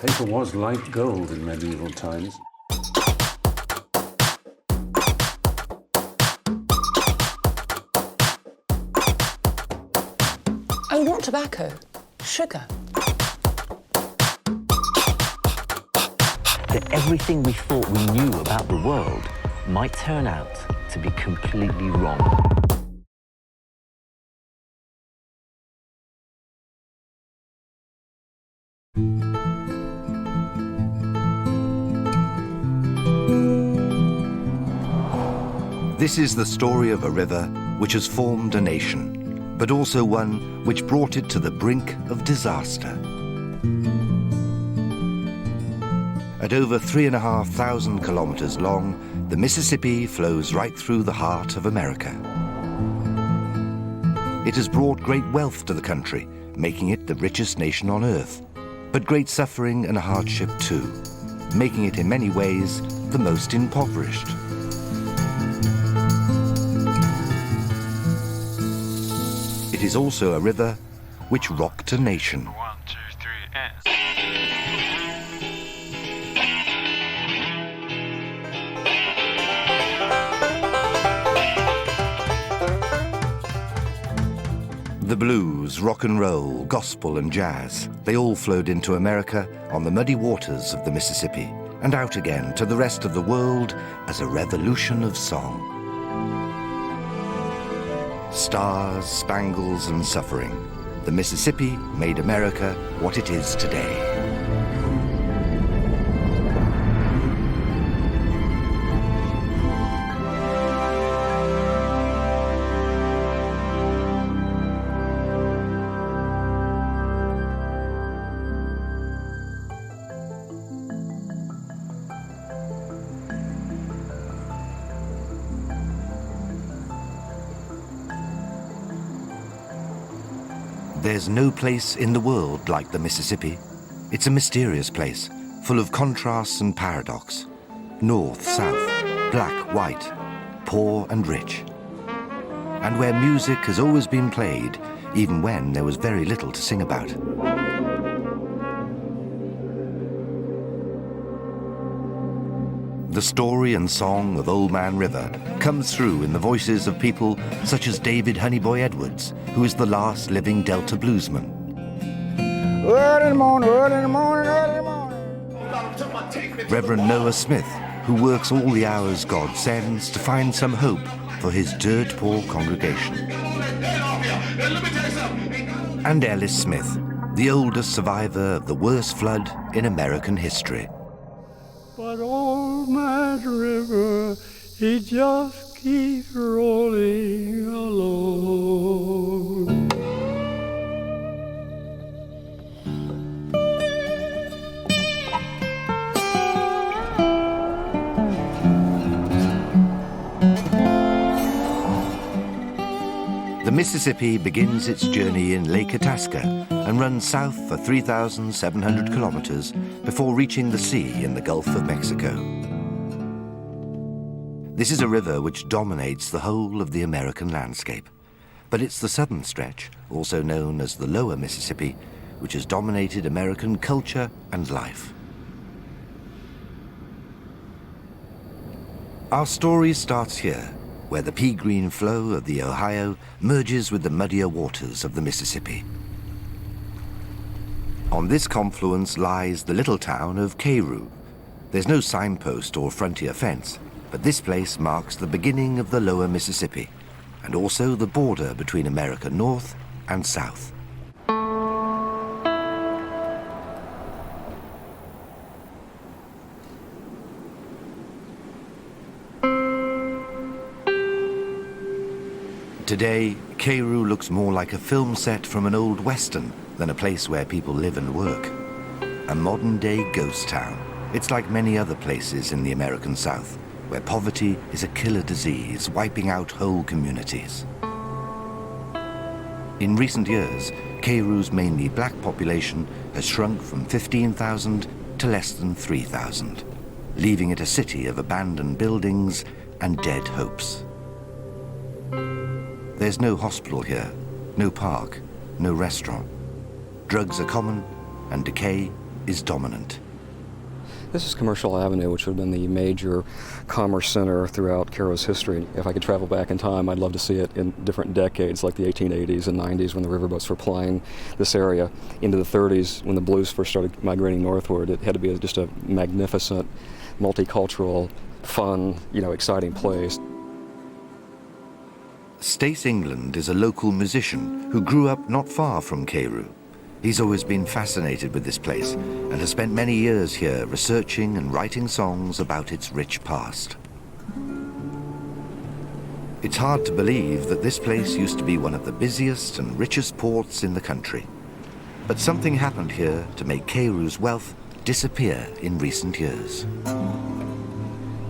Paper was like gold in medieval times. Oh, not tobacco, sugar. That everything we thought we knew about the world might turn out to be completely wrong. This is the story of a river which has formed a nation, but also one which brought it to the brink of disaster. At over 3,500 kilometers long, the Mississippi flows right through the heart of America. It has brought great wealth to the country, making it the richest nation on earth, but great suffering and hardship too, making it in many ways the most impoverished. It is also a river which rocked a nation. 1, 2, 3, and... The blues, rock and roll, gospel and jazz, they all flowed into America on the muddy waters of the Mississippi and out again to the rest of the world as a revolution of song. Stars, spangles and suffering, the Mississippi made America what it is today. There's no place in the world like the Mississippi. It's a mysterious place, full of contrasts and paradox. North, south, black, white, poor and rich. And where music has always been played, even when there was very little to sing about. The story and song of Old Man River comes through in the voices of people such as David Honeyboy Edwards, who is the last living Delta bluesman. Early in the morning, early in the morning, early in the morning. Reverend Noah Smith, who works all the hours God sends to find some hope for his dirt-poor congregation. And Ellis Smith, the oldest survivor of the worst flood in American history. But Old Man River, he just keeps rolling along. The Mississippi begins its journey in Lake Itasca and runs south for 3,700 kilometers before reaching the sea in the Gulf of Mexico. This is a river which dominates the whole of the American landscape, but it's the southern stretch, also known as the Lower Mississippi, which has dominated American culture and life. Our story starts here, where the pea-green flow of the Ohio merges with the muddier waters of the Mississippi. On this confluence lies the little town of Carew. There's no signpost or frontier fence, but this place marks the beginning of the Lower Mississippi, and also the border between America North and South. Today, Carew looks more like a film set from an old western than a place where people live and work. A modern-day ghost town. It's like many other places in the American South, where poverty is a killer disease, wiping out whole communities. In recent years, Carew's mainly black population has shrunk from 15,000 to less than 3,000, leaving it a city of abandoned buildings and dead hopes. There's no hospital here, no park, no restaurant. Drugs are common, and decay is dominant. This is Commercial Avenue, which would have been the major commerce center throughout Cairo's history. If I could travel back in time, I'd love to see it in different decades, like the 1880s and 90s when the riverboats were plying this area. Into the 30s, when the blues first started migrating northward, it had to be just a magnificent, multicultural, fun, exciting place. Stace England is a local musician who grew up not far from Cairo. He's always been fascinated with this place and has spent many years here researching and writing songs about its rich past. It's hard to believe that this place used to be one of the busiest and richest ports in the country. But something happened here to make Cairo's wealth disappear in recent years.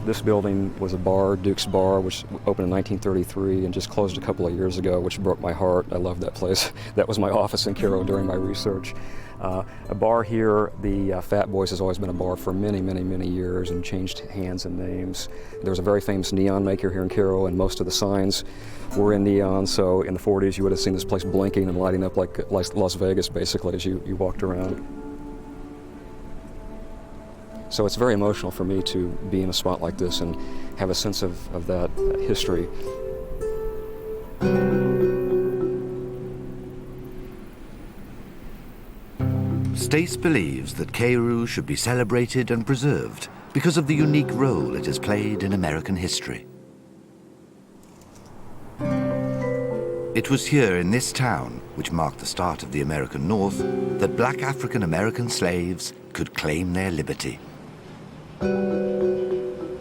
This building was a bar, Duke's Bar, which opened in 1933 and just closed a couple of years ago, which broke my heart. I loved that place. That was my office in Cairo during my research. A bar here, the Fat Boys, has always been a bar for many, many, many years and changed hands and names. There was a very famous neon maker here in Cairo, and most of the signs were in neon, so in the 40s you would have seen this place blinking and lighting up like Las Vegas, basically, as you walked around. So it's very emotional for me to be in a spot like this and have a sense of that history. Stace believes that Cairo should be celebrated and preserved because of the unique role it has played in American history. It was here in this town, which marked the start of the American North, that black African American slaves could claim their liberty.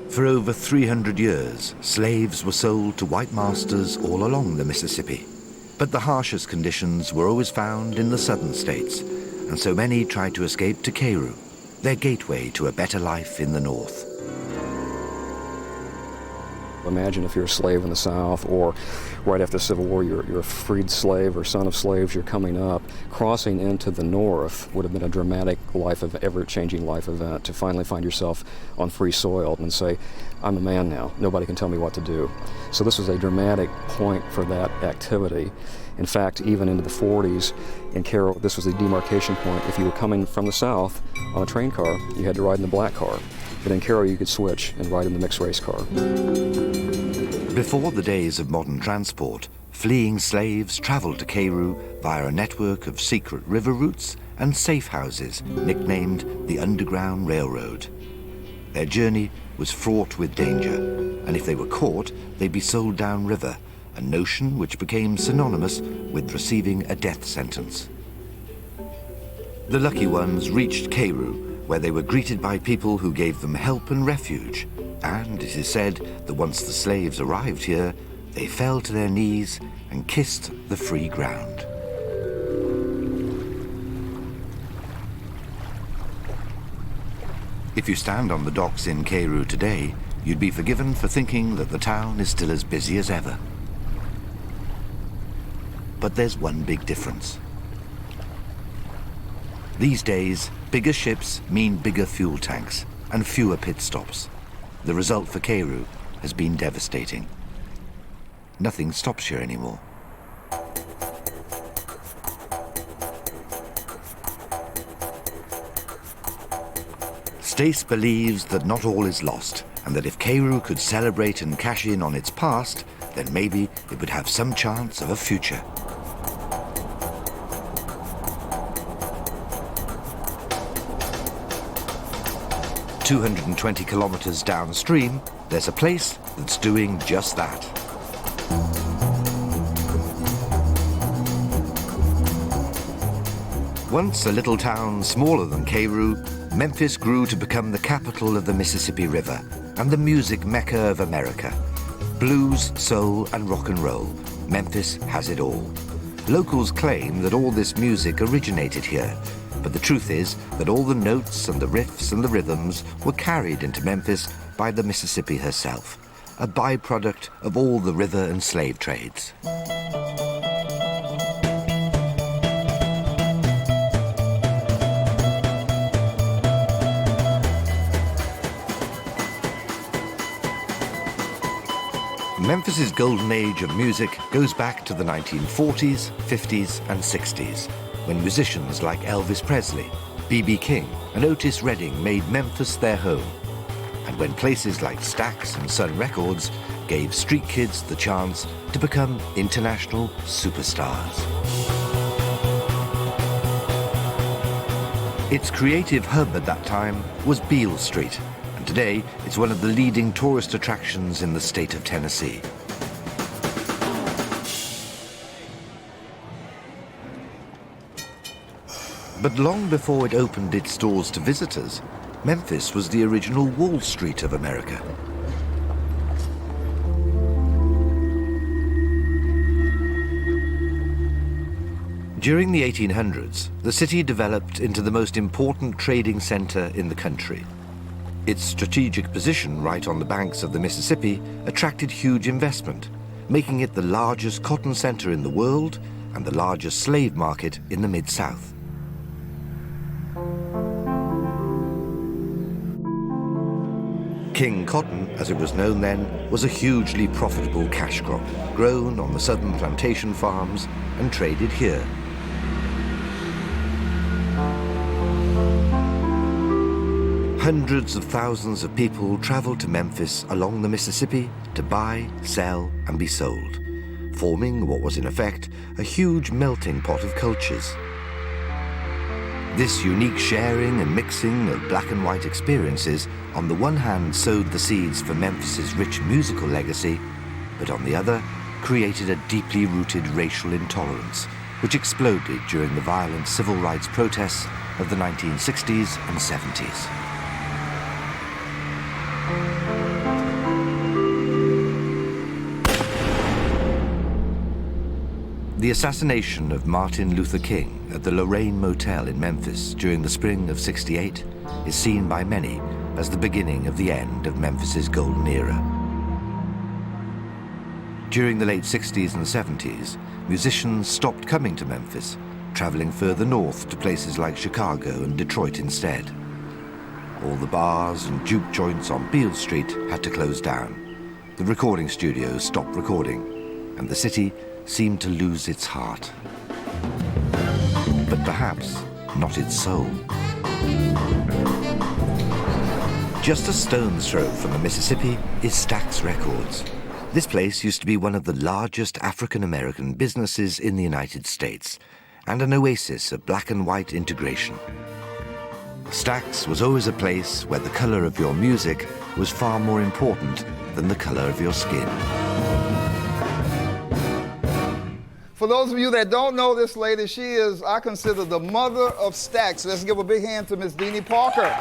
For over 300 years, slaves were sold to white masters all along the Mississippi. But the harshest conditions were always found in the southern states, and so many tried to escape to Cairo, their gateway to a better life in the north. Imagine if you're a slave in the South, or right after the Civil War, you're a freed slave or son of slaves, you're coming up. Crossing into the North would have been a dramatic ever-changing life event to finally find yourself on free soil and say, I'm a man now, nobody can tell me what to do. So this was a dramatic point for that activity. In fact, even into the 40s in Cairo, this was a demarcation point. If you were coming from the South on a train car, you had to ride in the black car. But in Cairo, you could switch and ride in the mixed race car. Before the days of modern transport, fleeing slaves traveled to Cairo via a network of secret river routes and safe houses nicknamed the Underground Railroad. Their journey was fraught with danger, and if they were caught, they'd be sold downriver, a notion which became synonymous with receiving a death sentence. The lucky ones reached Cairo, where they were greeted by people who gave them help and refuge. And it is said that once the slaves arrived here, they fell to their knees and kissed the free ground. If you stand on the docks in Cairo today, you'd be forgiven for thinking that the town is still as busy as ever. But there's one big difference. These days, bigger ships mean bigger fuel tanks and fewer pit stops. The result for Cairo has been devastating. Nothing stops here anymore. Stace believes that not all is lost, and that if Cairo could celebrate and cash in on its past, then maybe it would have some chance of a future. "220 kilometers downstream, there's a place that's doing just that." Once a little town smaller than Cairo, Memphis grew to become the capital of the Mississippi River and the music mecca of America. Blues, soul, and rock and roll, Memphis has it all. Locals claim that all this music originated here, but the truth is that all the notes and the riffs and the rhythms were carried into Memphis by the Mississippi herself, a byproduct of all the river and slave trades. Memphis's golden age of music goes back to the 1940s, 50s, and 60s, when musicians like Elvis Presley, B.B. King and Otis Redding made Memphis their home. And when places like Stax and Sun Records gave street kids the chance to become international superstars. Its creative hub at that time was Beale Street, and today it's one of the leading tourist attractions in the state of Tennessee. But long before it opened its doors to visitors, Memphis was the original Wall Street of America. During the 1800s, the city developed into the most important trading center in the country. Its strategic position right on the banks of the Mississippi attracted huge investment, making it the largest cotton center in the world and the largest slave market in the Mid-South. King cotton, as it was known then, was a hugely profitable cash crop, grown on the southern plantation farms and traded here. Hundreds of thousands of people traveled to Memphis along the Mississippi to buy, sell, and be sold, forming what was in effect a huge melting pot of cultures. This unique sharing and mixing of black and white experiences on the one hand sowed the seeds for Memphis's rich musical legacy, but on the other created a deeply rooted racial intolerance, which exploded during the violent civil rights protests of the 1960s and 70s. The assassination of Martin Luther King at the Lorraine Motel in Memphis during the spring of '68 is seen by many as the beginning of the end of Memphis's golden era. During the late 60s and 70s, musicians stopped coming to Memphis, traveling further north to places like Chicago and Detroit instead. All the bars and juke joints on Beale Street had to close down. The recording studios stopped recording, and the city seemed to lose its heart. But perhaps not its soul. Just a stone's throw from the Mississippi is Stax Records. This place used to be one of the largest African-American businesses in the United States, and an oasis of black and white integration. Stax was always a place where the color of your music was far more important than the color of your skin. For those of you that don't know this lady, she is, I consider, the mother of Stax. Let's give a big hand to Miss Deanie Parker.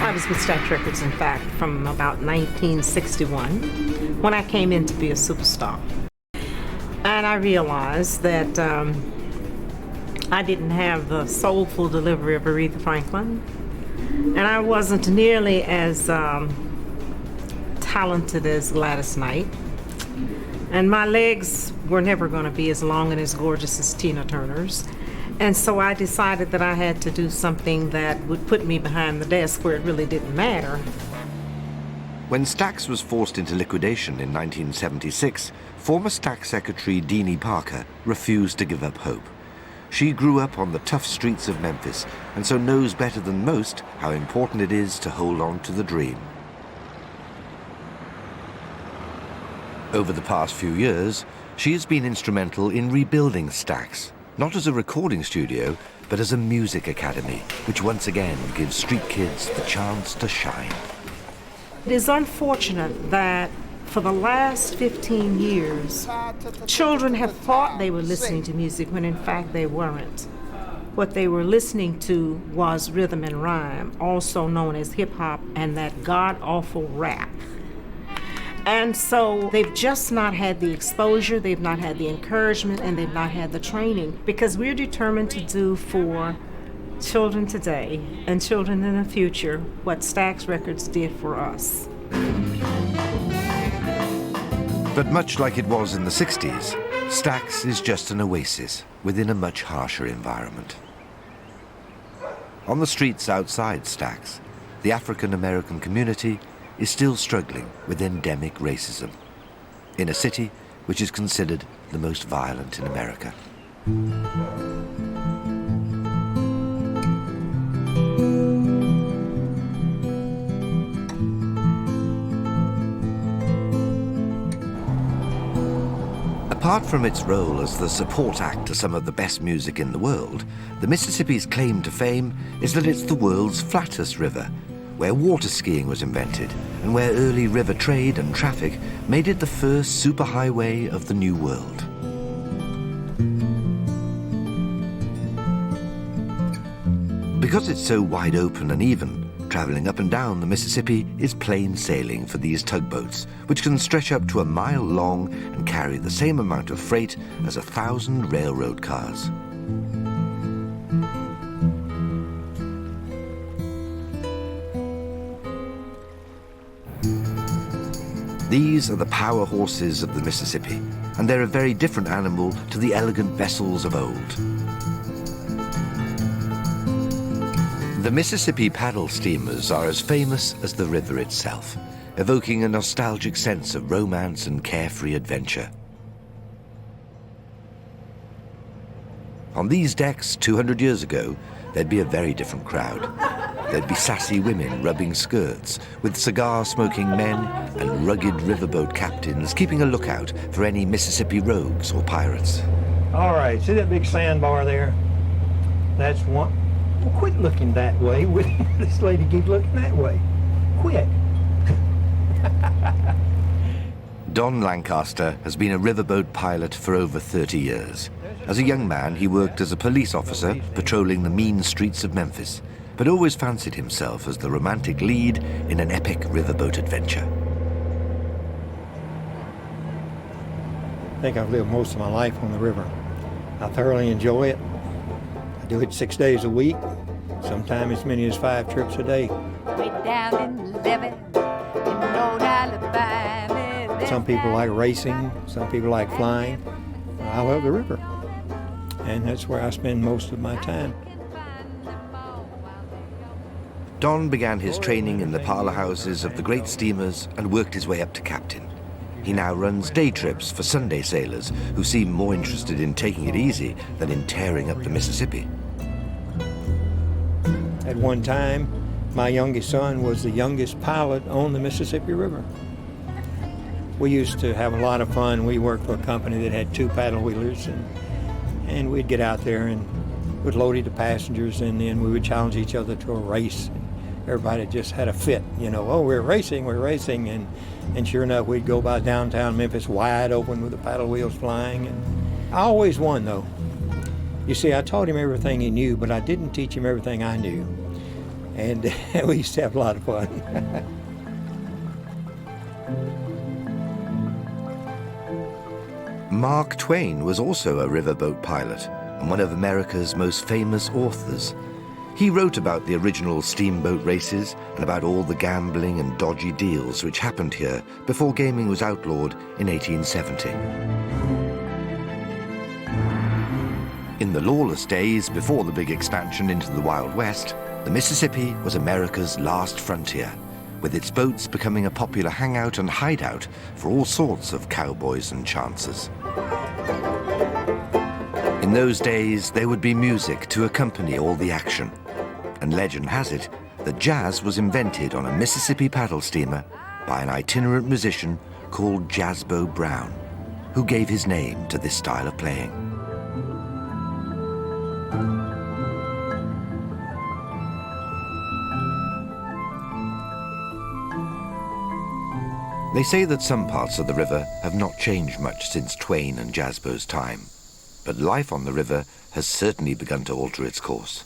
I was with Stax Records, in fact, from about 1961, when I came in to be a superstar. And I realized that I didn't have the soulful delivery of Aretha Franklin, and I wasn't nearly as talented as Gladys Knight, and my legs were never going to be as long and as gorgeous as Tina Turner's. And so I decided that I had to do something that would put me behind the desk where it really didn't matter. When Stax was forced into liquidation in 1976, former Stax secretary Deanie Parker refused to give up hope. She grew up on the tough streets of Memphis and so knows better than most how important it is to hold on to the dream. Over the past few years, she has been instrumental in rebuilding Stax, not as a recording studio, but as a music academy, which once again gives street kids the chance to shine. It is unfortunate that for the last 15 years, children have thought they were listening to music when in fact they weren't. What they were listening to was rhythm and rhyme, also known as hip-hop and that god-awful rap. And so they've just not had the exposure, they've not had the encouragement, and they've not had the training, because we're determined to do for children today and children in the future what Stax Records did for us. But much like it was in the 60s, Stax is just an oasis within a much harsher environment. On the streets outside Stax, the African-American community is still struggling with endemic racism in a city which is considered the most violent in America. Apart from its role as the support act to some of the best music in the world, the Mississippi's claim to fame is that it's the world's flattest river, where water skiing was invented and where early river trade and traffic made it the first superhighway of the New World. Because it's so wide open and even, traveling up and down the Mississippi is plain sailing for these tugboats, which can stretch up to a mile long and carry the same amount of freight as 1,000 railroad cars. These are the power horses of the Mississippi, and they're a very different animal to the elegant vessels of old. The Mississippi paddle steamers are as famous as the river itself, evoking a nostalgic sense of romance and carefree adventure. On these decks 200 years ago, there'd be a very different crowd. There'd be sassy women rubbing skirts, with cigar-smoking men and rugged riverboat captains keeping a lookout for any Mississippi rogues or pirates. All right, see that big sandbar there? That's one. Well, quit looking that way. This lady keeps looking that way. Quit. Don Lancaster has been a riverboat pilot for over 30 years. As a young man, he worked as a police officer patrolling the mean streets of Memphis, but always fancied himself as the romantic lead in an epic riverboat adventure. I think I've lived most of my life on the river. I thoroughly enjoy it. I do it 6 days a week, sometimes as many as 5 trips a day. Some people like racing, some people like flying. I love the river, and that's where I spend most of my time. Don began his training in the parlor houses of the great steamers and worked his way up to captain. He now runs day trips for Sunday sailors who seem more interested in taking it easy than in tearing up the Mississippi. At one time, my youngest son was the youngest pilot on the Mississippi River. We used to have a lot of fun. We worked for a company that had 2 paddle wheelers, and we'd get out there and would load it to passengers, and then we would challenge each other to a race. And everybody just had a fit, you know, oh, we're racing, and sure enough, we'd go by downtown Memphis wide open with the paddle wheels flying. And I always won, though. You see, I taught him everything he knew, but I didn't teach him everything I knew. And we used to have a lot of fun. Mark Twain was also a riverboat pilot and one of America's most famous authors. He wrote about the original steamboat races and about all the gambling and dodgy deals which happened here before gaming was outlawed in 1870. In the lawless days before the big expansion into the Wild West, the Mississippi was America's last frontier, with its boats becoming a popular hangout and hideout for all sorts of cowboys and chancers. In those days, there would be music to accompany all the action, and legend has it that jazz was invented on a Mississippi paddle steamer by an itinerant musician called Jasbo Brown, who gave his name to this style of playing. They say that some parts of the river have not changed much since Twain and Jasbo's time, but life on the river has certainly begun to alter its course.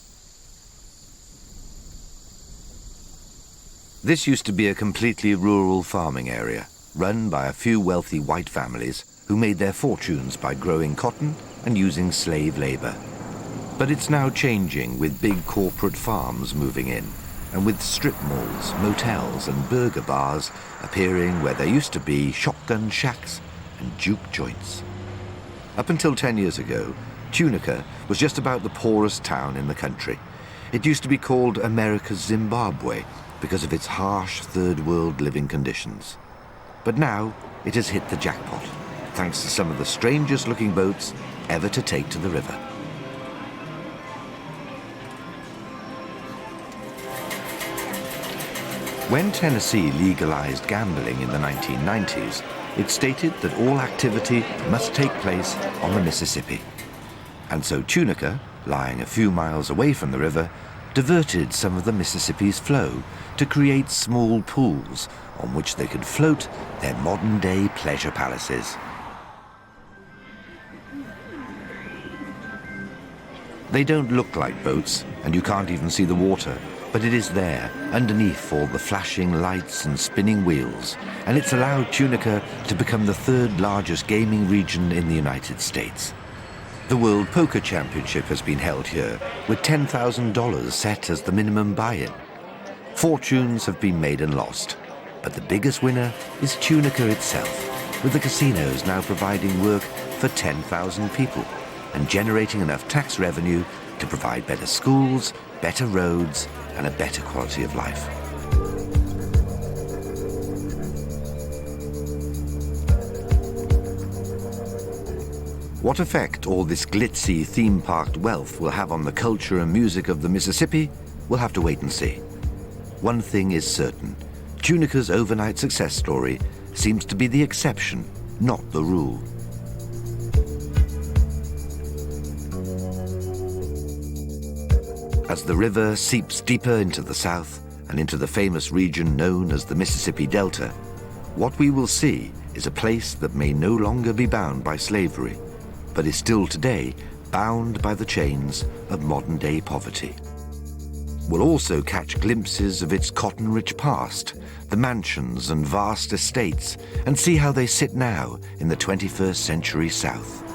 This used to be a completely rural farming area, run by a few wealthy white families who made their fortunes by growing cotton and using slave labor. But it's now changing, with big corporate farms moving in, and with strip malls, motels and burger bars appearing where there used to be shotgun shacks and juke joints. Up until 10 years ago, Tunica was just about the poorest town in the country. It used to be called America's Zimbabwe because of its harsh third world living conditions. But now it has hit the jackpot, thanks to some of the strangest looking boats ever to take to the river. When Tennessee legalized gambling in the 1990s, it stated that all activity must take place on the Mississippi. And so Tunica, lying a few miles away from the river, diverted some of the Mississippi's flow to create small pools on which they could float their modern-day pleasure palaces. They don't look like boats, and you can't even see the water, but it is there, underneath all the flashing lights and spinning wheels, and it's allowed Tunica to become the third largest gaming region in the United States. The World Poker Championship has been held here, with $10,000 set as the minimum buy-in. Fortunes have been made and lost, but the biggest winner is Tunica itself, with the casinos now providing work for 10,000 people and generating enough tax revenue to provide better schools, better roads, and a better quality of life. What effect all this glitzy theme-parked wealth will have on the culture and music of the Mississippi, we'll have to wait and see. One thing is certain, Tunica's overnight success story seems to be the exception, not the rule. As the river seeps deeper into the south and into the famous region known as the Mississippi Delta, what we will see is a place that may no longer be bound by slavery, but is still today bound by the chains of modern-day poverty. We'll also catch glimpses of its cotton-rich past, the mansions and vast estates, and see how they sit now in the 21st century South.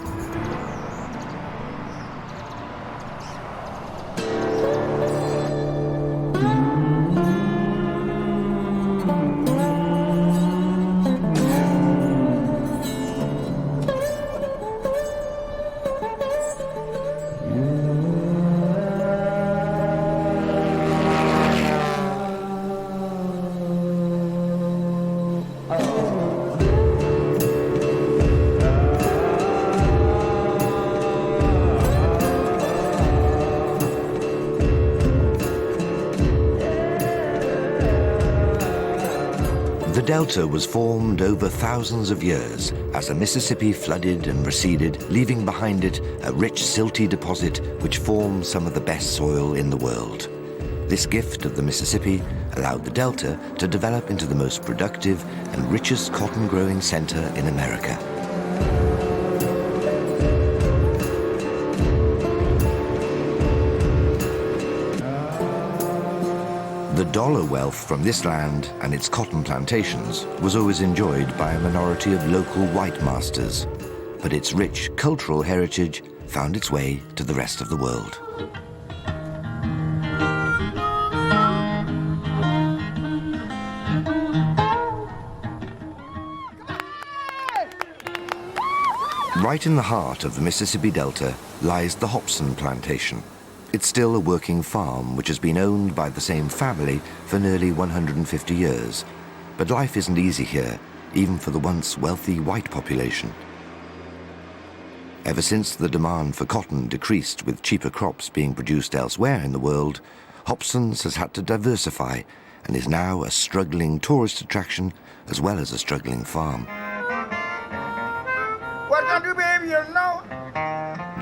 The Delta was formed over thousands of years as the Mississippi flooded and receded, leaving behind it a rich silty deposit which forms some of the best soil in the world. This gift of the Mississippi allowed the Delta to develop into the most productive and richest cotton-growing center in America. The dollar wealth from this land and its cotton plantations was always enjoyed by a minority of local white masters, but its rich cultural heritage found its way to the rest of the world. Right in the heart of the Mississippi Delta lies the Hopson Plantation. It's still a working farm which has been owned by the same family for nearly 150 years. But life isn't easy here, even for the once wealthy white population. Ever since the demand for cotton decreased with cheaper crops being produced elsewhere in the world, Hopson's has had to diversify and is now a struggling tourist attraction as well as a struggling farm. What gonna do, baby? You know?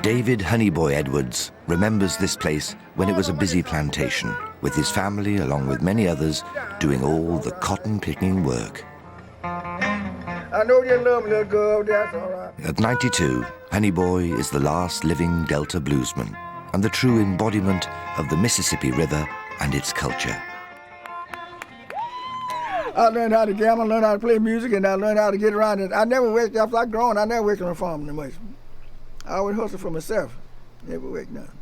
David Honeyboy Edwards remembers this place when it was a busy plantation, with his family, along with many others, doing all the cotton-picking work. I know you love me, little girl, that's all right. At 92, Honeyboy is the last living Delta bluesman and the true embodiment of the Mississippi River and its culture. I learned how to gamble, learned how to play music, and I learned how to get around it. I never worked, after I grown, I never worked on a farm that much. I always hustled for myself, never worked nothing.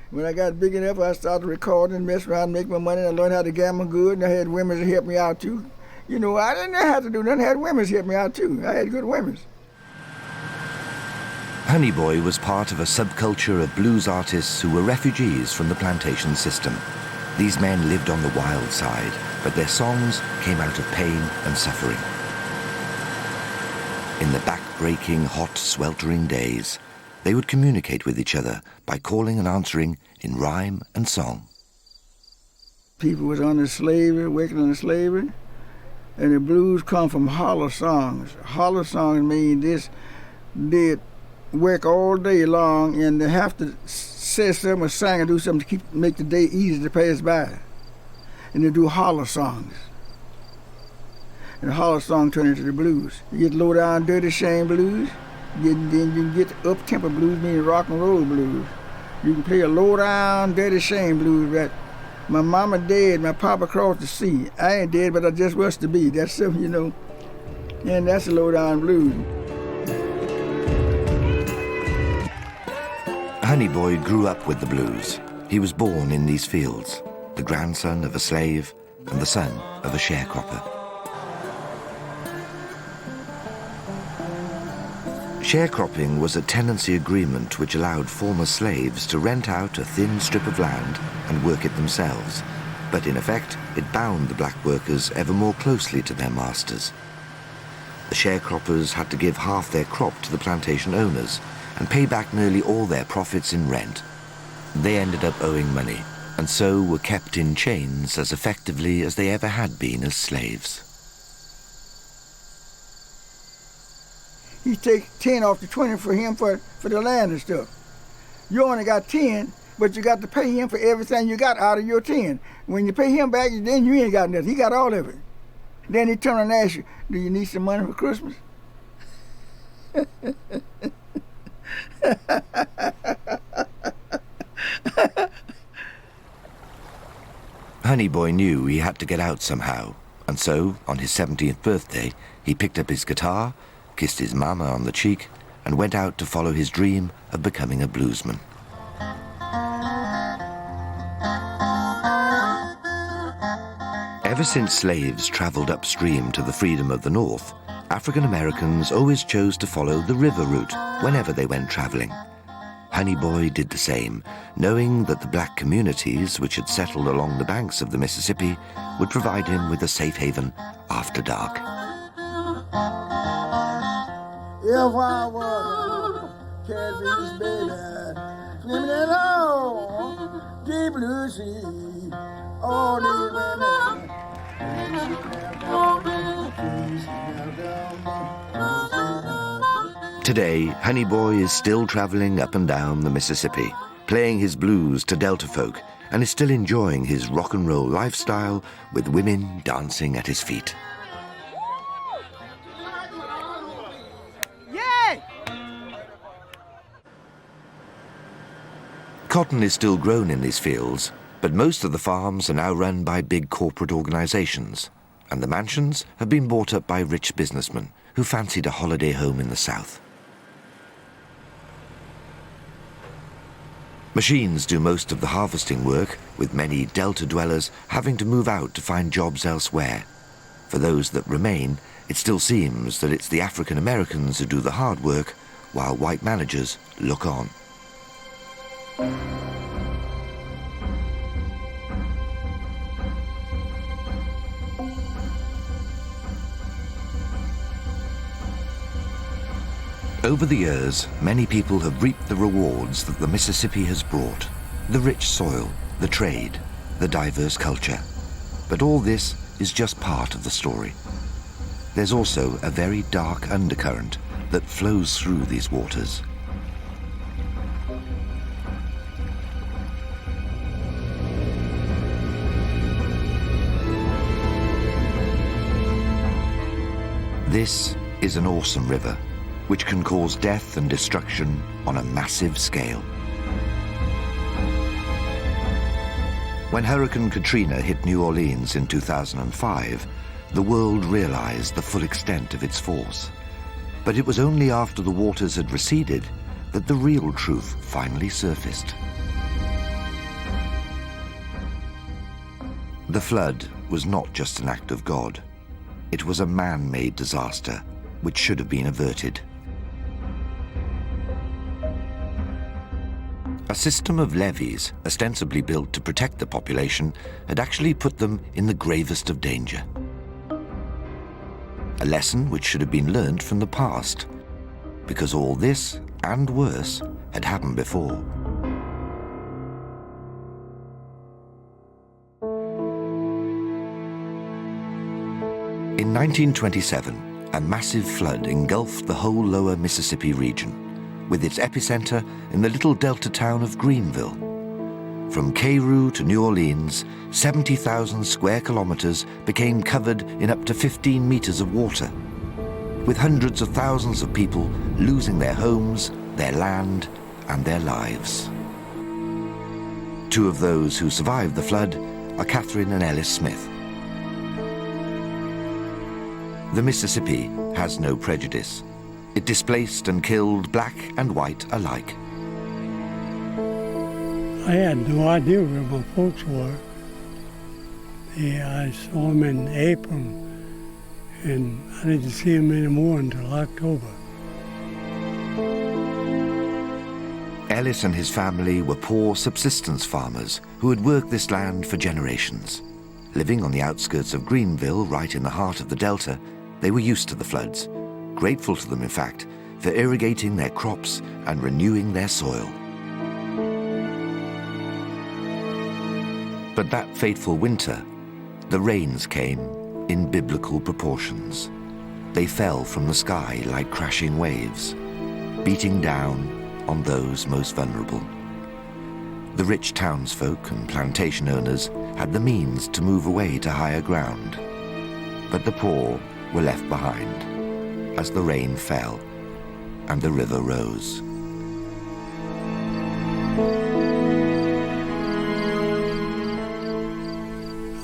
When I got big enough, I started recording, mess around, make my money, and I learned how to gamble good, and I had women to help me out too. You know, I didn't have to do nothing, I had women to help me out too. I had good women. Honeyboy was part of a subculture of blues artists who were refugees from the plantation system. These men lived on the wild side, but their songs came out of pain and suffering. In the back-breaking, hot, sweltering days, they would communicate with each other by calling and answering in rhyme and song. People was under slavery, working under slavery, and the blues come from holler songs. Holler songs mean they work all day long, and they have to say something or sing or do something to make the day easy to pass by. And they do holler songs. And the holler song turn into the blues. You get low down, dirty shame blues. Then you can get up tempo blues, meaning rock and roll blues. You can play a low down, dirty shame blues that my mama dead, my papa crossed the sea. I ain't dead, but I just was to be. That's something, you know. And that's a low down blues. Honey Boy grew up with the blues. He was born in these fields, the grandson of a slave and the son of a sharecropper. Sharecropping was a tenancy agreement which allowed former slaves to rent out a thin strip of land and work it themselves, but in effect it bound the black workers ever more closely to their masters. The sharecroppers had to give half their crop to the plantation owners and pay back nearly all their profits in rent. They ended up owing money, and so were kept in chains as effectively as they ever had been as slaves. He take 10 off the 20 for him for the land and stuff. You only got 10, but you got to pay him for everything you got out of your 10. When you pay him back, then you ain't got nothing. He got all of it. Then he turn and ask you, do you need some money for Christmas? Honey Boy knew he had to get out somehow, and so, on his 17th birthday, he picked up his guitar, kissed his mama on the cheek, and went out to follow his dream of becoming a bluesman. Ever since slaves traveled upstream to the freedom of the North, African Americans always chose to follow the river route whenever they went traveling. Honey Boy did the same, knowing that the black communities which had settled along the banks of the Mississippi would provide him with a safe haven after dark. If I was a catfish baby, swimming along the blue sea, all these women. Today, Honey Boy is still traveling up and down the Mississippi, playing his blues to Delta folk, and is still enjoying his rock and roll lifestyle with women dancing at his feet. Cotton is still grown in these fields, but most of the farms are now run by big corporate organizations, and the mansions have been bought up by rich businessmen who fancied a holiday home in the South. Machines do most of the harvesting work, with many Delta dwellers having to move out to find jobs elsewhere. For those that remain, it still seems that it's the African Americans who do the hard work, while white managers look on. Over the years, many people have reaped the rewards that the Mississippi has brought. The rich soil, the trade, the diverse culture. But all this is just part of the story. There's also a very dark undercurrent that flows through these waters. This is an awesome river, which can cause death and destruction on a massive scale. When Hurricane Katrina hit New Orleans in 2005, the world realized the full extent of its force. But it was only after the waters had receded that the real truth finally surfaced. The flood was not just an act of God. It was a man-made disaster which should have been averted. A system of levees, ostensibly built to protect the population, had actually put them in the gravest of danger. A lesson which should have been learned from the past. because all this, and worse, had happened before. In 1927, a massive flood engulfed the whole lower Mississippi region, with its epicenter in the little delta town of Greenville. From Cairo to New Orleans, 70,000 square kilometers became covered in up to 15 meters of water, with hundreds of thousands of people losing their homes, their land, and their lives. Two of those who survived the flood are Catherine and Ellis Smith. The Mississippi has no prejudice. It displaced and killed black and white alike. I had no idea where my folks were. I saw them in April, and I didn't see them anymore until October. Ellis and his family were poor subsistence farmers who had worked this land for generations. Living on the outskirts of Greenville, right in the heart of the Delta, they were used to the floods, grateful to them, in fact, for irrigating their crops and renewing their soil. But that fateful winter, the rains came in biblical proportions. They fell from the sky like crashing waves, beating down on those most vulnerable. The rich townsfolk and plantation owners had the means to move away to higher ground, but the poor were left behind as the rain fell and the river rose.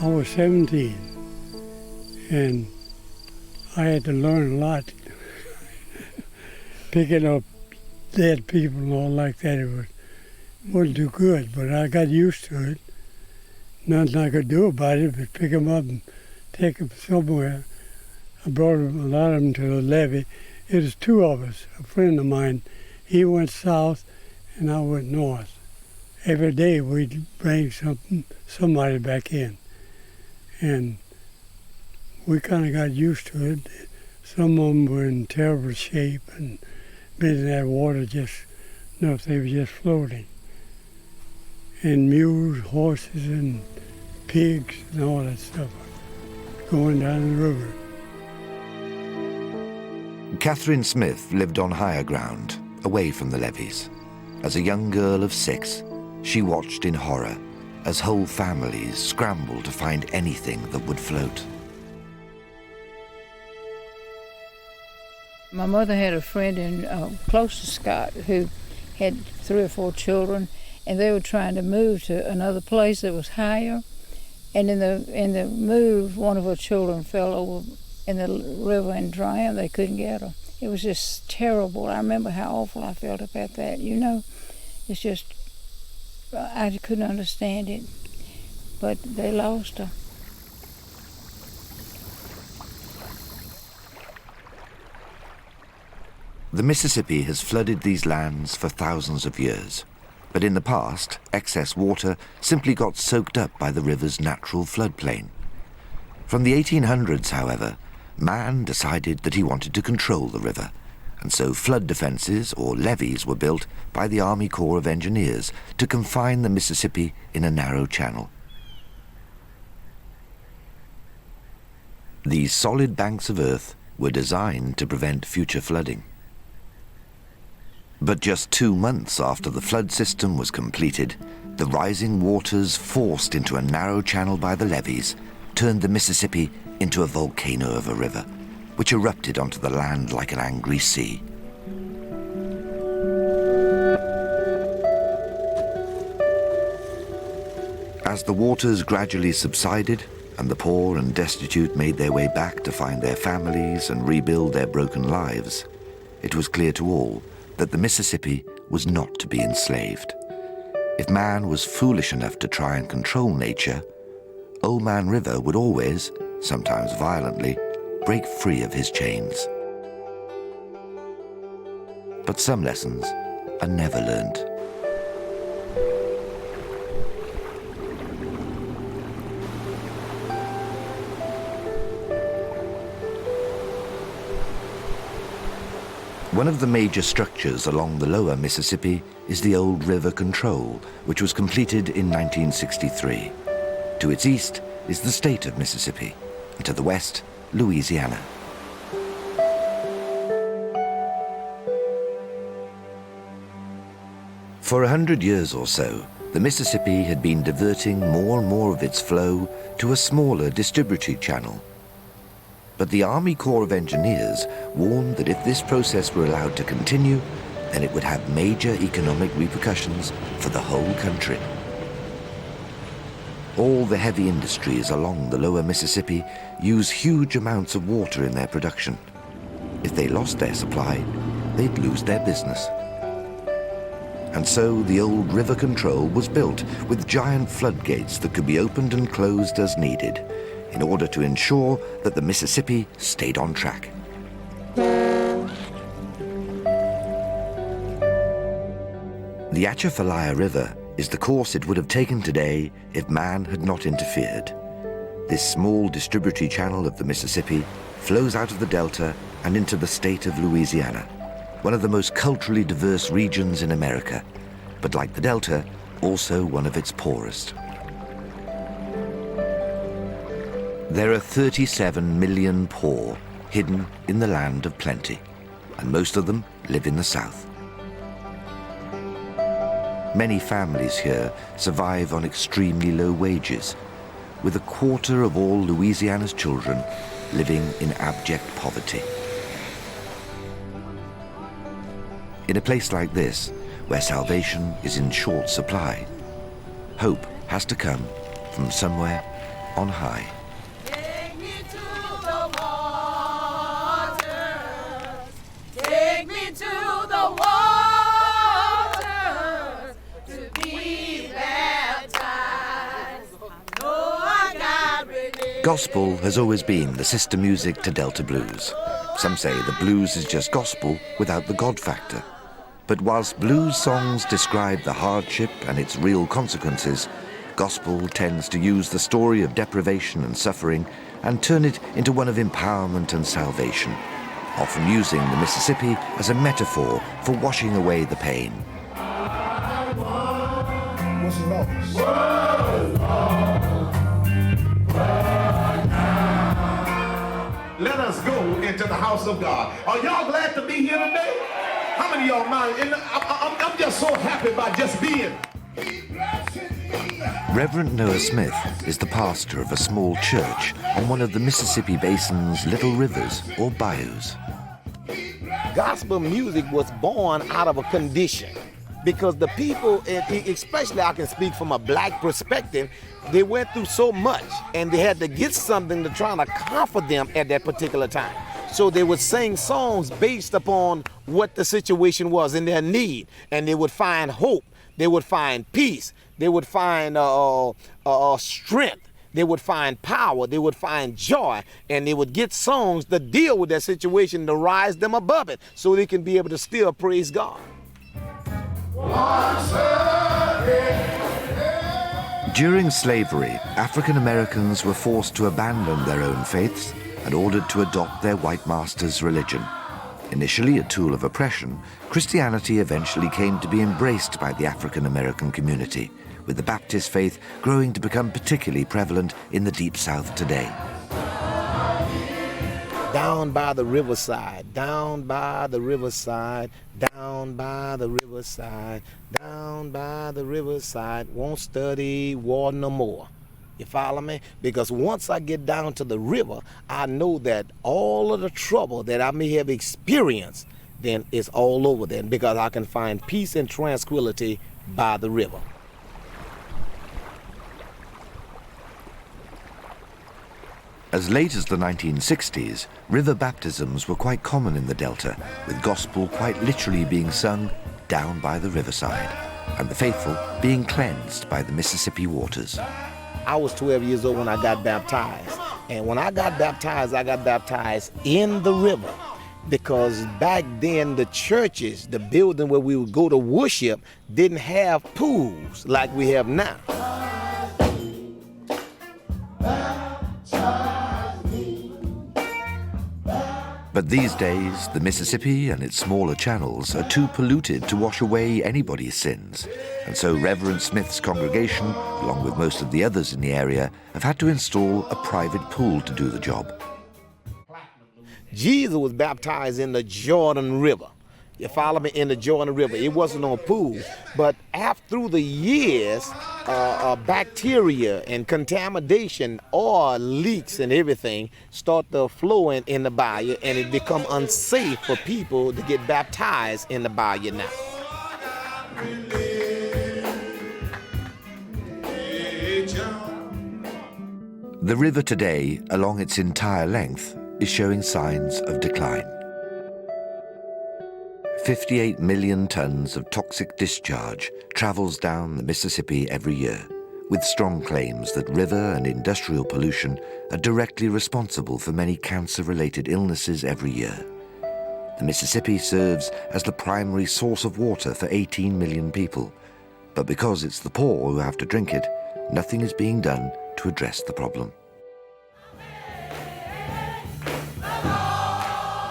I was 17, and I had to learn a lot. Picking up dead people and all like that, it wouldn't do good, but I got used to it. Nothing I could do about it but pick them up and take them somewhere. I brought a lot of them to the levee. It was two of us, a friend of mine. He went south and I went north. Every day we'd bring somebody back in. And we kind of got used to it. Some of them were in terrible shape and been in that water just, they were just floating. And mules, horses, and pigs and all that stuff going down the river. Catherine Smith lived on higher ground, away from the levees. As a young girl of 6, she watched in horror as whole families scrambled to find anything that would float. My mother had a friend close to Scott who had 3 or 4 children, and they were trying to move to another place that was higher. And in the move, one of her children fell over in the river and drowned. They couldn't get her. It was just terrible. I remember how awful I felt about that. It's just, I couldn't understand it. But they lost her. The Mississippi has flooded these lands for thousands of years, but in the past, excess water simply got soaked up by the river's natural floodplain. From the 1800s, however, man decided that he wanted to control the river, and so flood defenses, or levees, were built by the Army Corps of Engineers to confine the Mississippi in a narrow channel. These solid banks of earth were designed to prevent future flooding. But just 2 months after the flood system was completed, the rising waters forced into a narrow channel by the levees turned the Mississippi into a volcano of a river, which erupted onto the land like an angry sea. As the waters gradually subsided and the poor and destitute made their way back to find their families and rebuild their broken lives, it was clear to all that the Mississippi was not to be enslaved. If man was foolish enough to try and control nature, Old Man River would always, sometimes violently, break free of his chains. But some lessons are never learned. One of the major structures along the lower Mississippi is the old river control, which was completed in 1963. To its east is the state of Mississippi, and to the west, Louisiana. For 100 years or so, the Mississippi had been diverting more and more of its flow to a smaller distributary channel. But the Army Corps of Engineers warned that if this process were allowed to continue, then it would have major economic repercussions for the whole country. All the heavy industries along the lower Mississippi use huge amounts of water in their production. If they lost their supply, they'd lose their business. And so the old river control was built with giant floodgates that could be opened and closed as needed, in order to ensure that the Mississippi stayed on track. The Atchafalaya River is the course it would have taken today if man had not interfered. This small distributary channel of the Mississippi flows out of the delta and into the state of Louisiana, one of the most culturally diverse regions in America, but like the delta, also one of its poorest. There are 37 million poor hidden in the land of plenty, and most of them live in the south. Many families here survive on extremely low wages, with a quarter of all Louisiana's children living in abject poverty. In a place like this, where salvation is in short supply, hope has to come from somewhere on high. Take me to the waters. Take me to the waters to be baptized. No, I got relief. Gospel has always been the sister music to Delta blues. Some say the blues is just gospel without the God factor. But whilst blues songs describe the hardship and its real consequences, gospel tends to use the story of deprivation and suffering and turn it into one of empowerment and salvation, often using the Mississippi as a metaphor for washing away the pain. What's wrong? Let us go into the house of God. Are y'all glad to be here today? How many of y'all mind? I'm just so happy by just being. Reverend Noah Smith is the pastor of a small church on one of the Mississippi Basin's little rivers or bayous. Gospel music was born out of a condition because the people, especially I can speak from a black perspective, they went through so much and they had to get something to try to comfort them at that particular time. So they would sing songs based upon what the situation was in their need, and they would find hope, they would find peace, they would find strength, they would find power, they would find joy, and they would get songs to deal with that situation to rise them above it so they can be able to still praise God. During slavery, African Americans were forced to abandon their own faiths and ordered to adopt their white master's religion. Initially a tool of oppression, Christianity eventually came to be embraced by the African American community, with the Baptist faith growing to become particularly prevalent in the Deep South today. Down by the riverside, down by the riverside, down by the riverside, down by the riverside, won't study war no more. You follow me? Because once I get down to the river, I know that all of the trouble that I may have experienced, then it's all over then, because I can find peace and tranquility by the river. As late as the 1960s, river baptisms were quite common in the Delta, with gospel quite literally being sung down by the riverside, and the faithful being cleansed by the Mississippi waters. I was 12 years old when I got baptized. And when I got baptized in the river, because back then the churches, the building where we would go to worship, didn't have pools like we have now. But these days, the Mississippi and its smaller channels are too polluted to wash away anybody's sins. And so Reverend Smith's congregation, along with most of the others in the area, have had to install a private pool to do the job. Jesus was baptized in the Jordan River. You follow me? In the Jordan River. It wasn't on a pool. But through the years, bacteria and contamination, oil leaks and everything start to flow in the bayou, and it become unsafe for people to get baptized in the bayou now. The river today, along its entire length, is showing signs of decline. 58 million tons of toxic discharge travels down the Mississippi every year, with strong claims that river and industrial pollution are directly responsible for many cancer-related illnesses every year. The Mississippi serves as the primary source of water for 18 million people, but because it's the poor who have to drink it, nothing is being done to address the problem.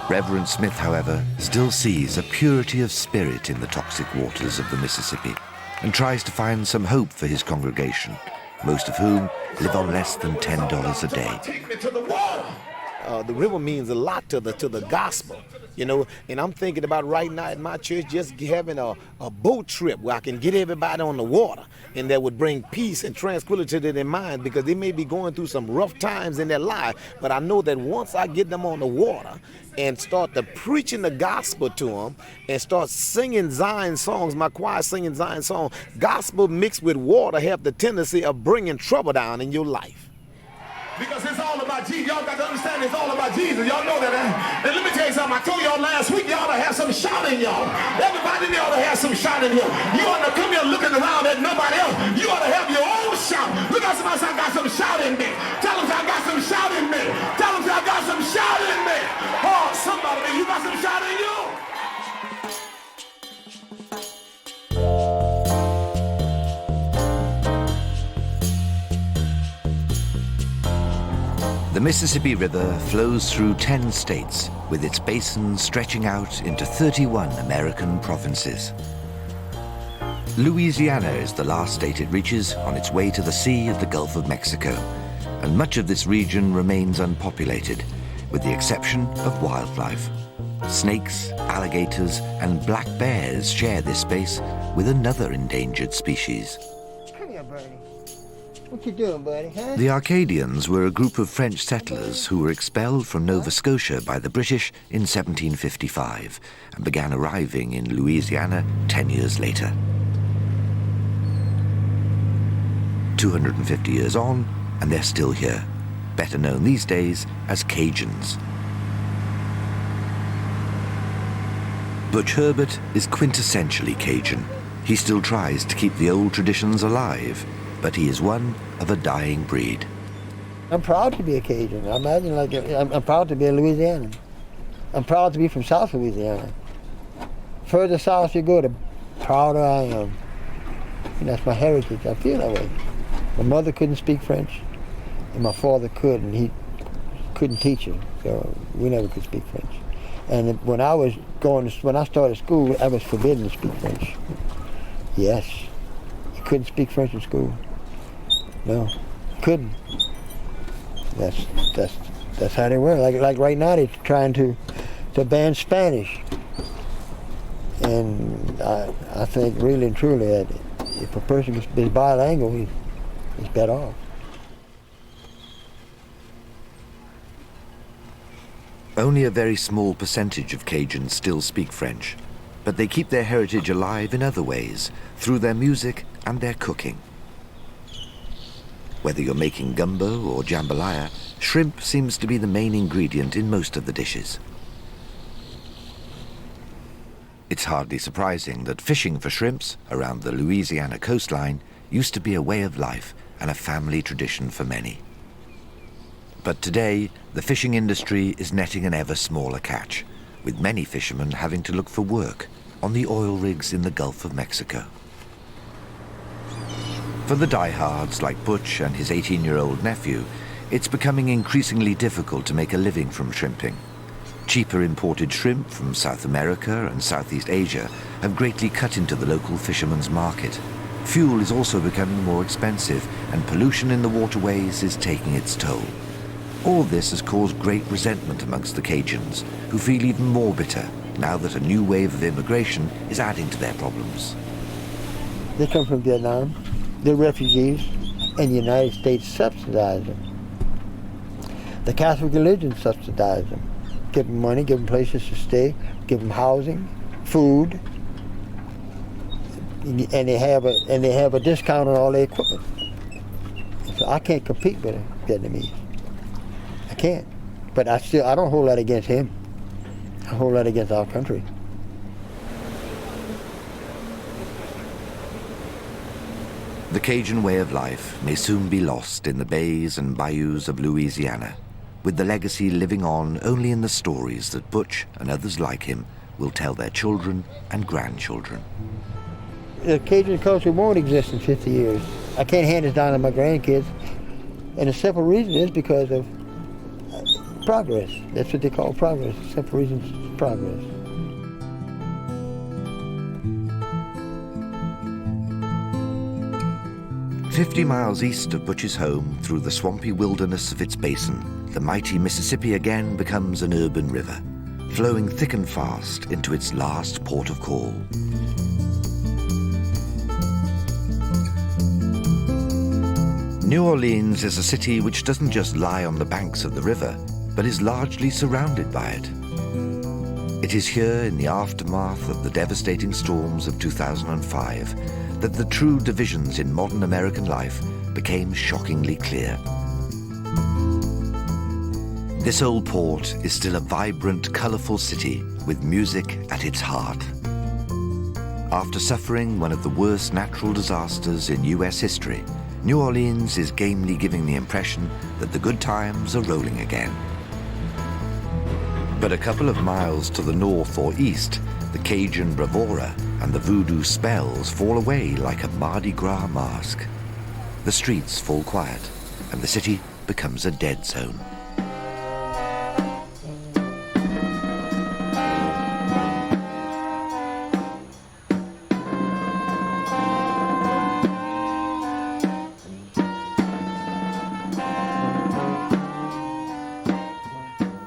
Reverend Smith, however, still sees a purity of spirit in the toxic waters of the Mississippi and tries to find some hope for his congregation, most of whom live on less than $10 a day. Take me to the water. The river means a lot to the gospel, you know, and I'm thinking about right now at my church just having a boat trip where I can get everybody on the water, and that would bring peace and tranquility to their mind, because they may be going through some rough times in their life, but I know that once I get them on the water and start to preaching the gospel to them and start singing Zion songs, my choir singing Zion songs, gospel mixed with water have the tendency of bringing trouble down in your life. Because it's all about Jesus. Y'all got to understand it's all about Jesus. Y'all know that. And let me tell you something. I told y'all last week, y'all ought to have some shout in y'all. Everybody in there ought to have some shout in here. You ought to come here looking around at nobody else. You ought to have your own shout. Look at somebody say, I got some shout in me. Tell them I got some shout in me. Tell them I got some shout in me. Oh, somebody, you got some shout in you. The Mississippi River flows through 10 states, with its basin stretching out into 31 American provinces. Louisiana is the last state it reaches on its way to the sea of the Gulf of Mexico, and much of this region remains unpopulated, with the exception of wildlife. Snakes, alligators, and black bears share this space with another endangered species. Come here, Bernie. What you doing, buddy, huh? The Arcadians were a group of French settlers who were expelled from Nova Scotia by the British in 1755 and began arriving in Louisiana 10 years later. 250 years on, and they're still here, better known these days as Cajuns. Butch Herbert is quintessentially Cajun. He still tries to keep the old traditions alive, but he is one of a dying breed. I'm proud to be a Cajun. I imagine I'm proud to be a Louisianan. I'm proud to be from South Louisiana. Further south you go, the prouder I am. And that's my heritage. I feel that way. My mother couldn't speak French, and my father could, and he couldn't teach her, so we never could speak French. And when I started school, I was forbidden to speak French. Yes, you couldn't speak French in school. No, couldn't. That's how they were. Like right now, they're trying to ban Spanish. And I think really and truly that if a person is bilingual, he's better off. Only a very small percentage of Cajuns still speak French, but they keep their heritage alive in other ways, through their music and their cooking. Whether you're making gumbo or jambalaya, shrimp seems to be the main ingredient in most of the dishes. It's hardly surprising that fishing for shrimps around the Louisiana coastline used to be a way of life and a family tradition for many. But today, the fishing industry is netting an ever smaller catch, with many fishermen having to look for work on the oil rigs in the Gulf of Mexico. For the diehards like Butch and his 18-year-old nephew, it's becoming increasingly difficult to make a living from shrimping. Cheaper imported shrimp from South America and Southeast Asia have greatly cut into the local fishermen's market. Fuel is also becoming more expensive, and pollution in the waterways is taking its toll. All this has caused great resentment amongst the Cajuns, who feel even more bitter now that a new wave of immigration is adding to their problems. They come from Vietnam, they're refugees, and the United States subsidizes them. The Catholic religion subsidizes them. Give them money, give them places to stay, give them housing, food, and they have a discount on all their equipment. So I can't compete with the Vietnamese. I can't. But I don't hold that against him. I hold that against our country. The Cajun way of life may soon be lost in the bays and bayous of Louisiana, with the legacy living on only in the stories that Butch and others like him will tell their children and grandchildren. The Cajun culture won't exist in 50 years. I can't hand it down to my grandkids. And the simple reason is because of progress. That's what they call progress. The simple reason is progress. "50 miles east of Butch's home, through the swampy wilderness of its basin, the mighty Mississippi again becomes an urban river, flowing thick and fast into its last port of call. New Orleans is a city which doesn't just lie on the banks of the river, but is largely surrounded by it. It is here, in the aftermath of the devastating storms of 2005, that the true divisions in modern American life became shockingly clear. This old port is still a vibrant, colorful city with music at its heart. After suffering one of the worst natural disasters in US history, New Orleans is gamely giving the impression that the good times are rolling again. But a couple of miles to the north or east, the Cajun bravura and the voodoo spells fall away like a Mardi Gras mask. The streets fall quiet, and the city becomes a dead zone.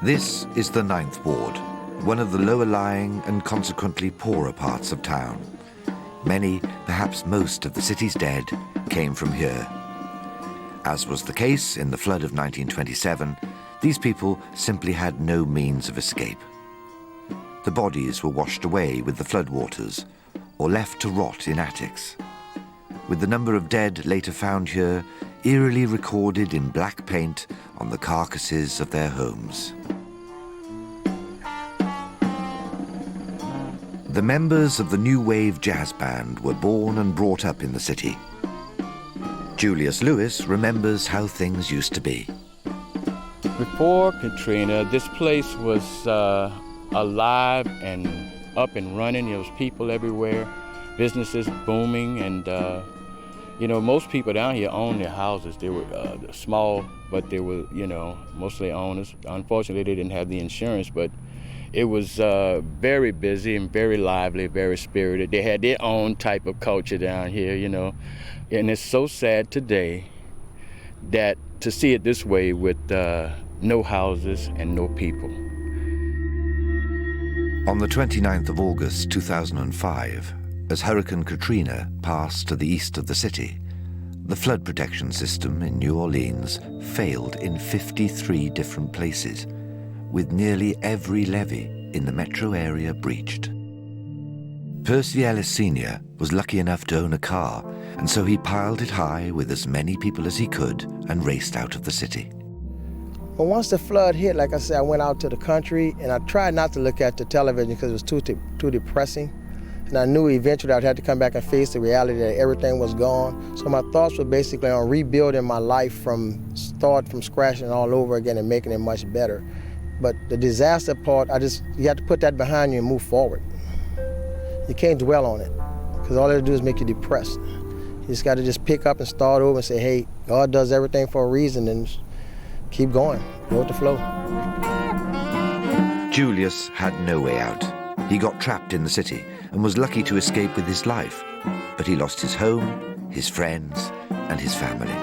This is the 9th Ward, one of the lower-lying and consequently poorer parts of town. Many, perhaps most of the city's dead came from here. As was the case in the flood of 1927, these people simply had no means of escape. The bodies were washed away with the floodwaters or left to rot in attics, with the number of dead later found here eerily recorded in black paint on the carcasses of their homes. The members of the New Wave Jazz Band were born and brought up in the city. Julius Lewis remembers how things used to be. Before Katrina, this place was alive and up and running. There was people everywhere, businesses booming, and most people down here owned their houses. They were small, but they were, mostly owners. Unfortunately, they didn't have the insurance, but it was very busy and very lively, very spirited. They had their own type of culture down here, And it's so sad today that to see it this way with no houses and no people. On the 29th of August 2005, as Hurricane Katrina passed to the east of the city, the flood protection system in New Orleans failed in 53 different places, with nearly every levee in the metro area breached. Percy Ellis Sr. was lucky enough to own a car, and so he piled it high with as many people as he could and raced out of the city. Well, once the flood hit, like I said, I went out to the country, and I tried not to look at the television because it was too depressing. And I knew eventually I'd have to come back and face the reality that everything was gone. So my thoughts were basically on rebuilding my life from scratch and all over again and making it much better. But the disaster part, you have to put that behind you and move forward. You can't dwell on it, because all it'll do is make you depressed. You just got to just pick up and start over and say, hey, God does everything for a reason, and keep going, go with the flow. Julius had no way out. He got trapped in the city and was lucky to escape with his life, but he lost his home, his friends, and his family.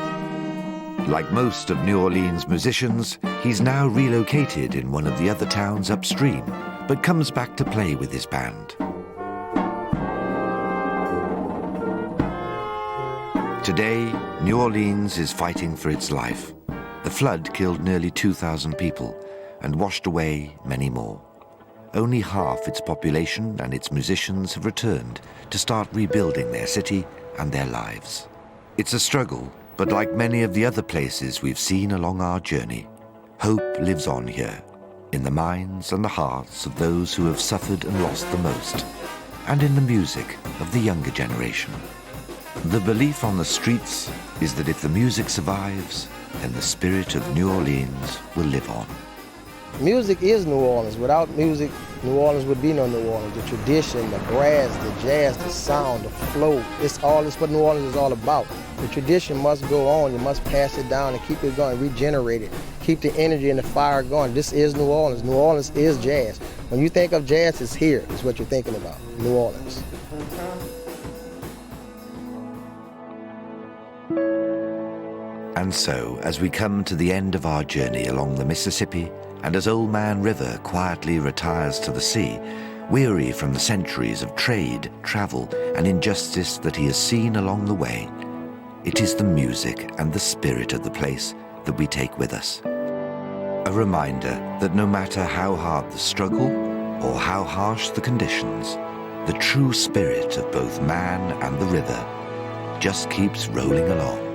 Like most of New Orleans musicians, he's now relocated in one of the other towns upstream, but comes back to play with his band. Today, New Orleans is fighting for its life. The flood killed nearly 2,000 people and washed away many more. Only half its population and its musicians have returned to start rebuilding their city and their lives. It's a struggle, but like many of the other places we've seen along our journey, hope lives on here, in the minds and the hearts of those who have suffered and lost the most, and in the music of the younger generation. The belief on the streets is that if the music survives, then the spirit of New Orleans will live on. Music is New Orleans. Without music, New Orleans would be no New Orleans. The tradition, the brass, the jazz, the sound, the flow, it's what New Orleans is all about. The tradition must go on. You must pass it down and keep it going, regenerate it, keep the energy and the fire going. This is New Orleans. New Orleans is jazz. When you think of jazz, it's here, is what you're thinking about, New Orleans. And so, as we come to the end of our journey along the Mississippi, and as Old Man River quietly retires to the sea, weary from the centuries of trade, travel, and injustice that he has seen along the way, it is the music and the spirit of the place that we take with us. A reminder that no matter how hard the struggle or how harsh the conditions, the true spirit of both man and the river just keeps rolling along.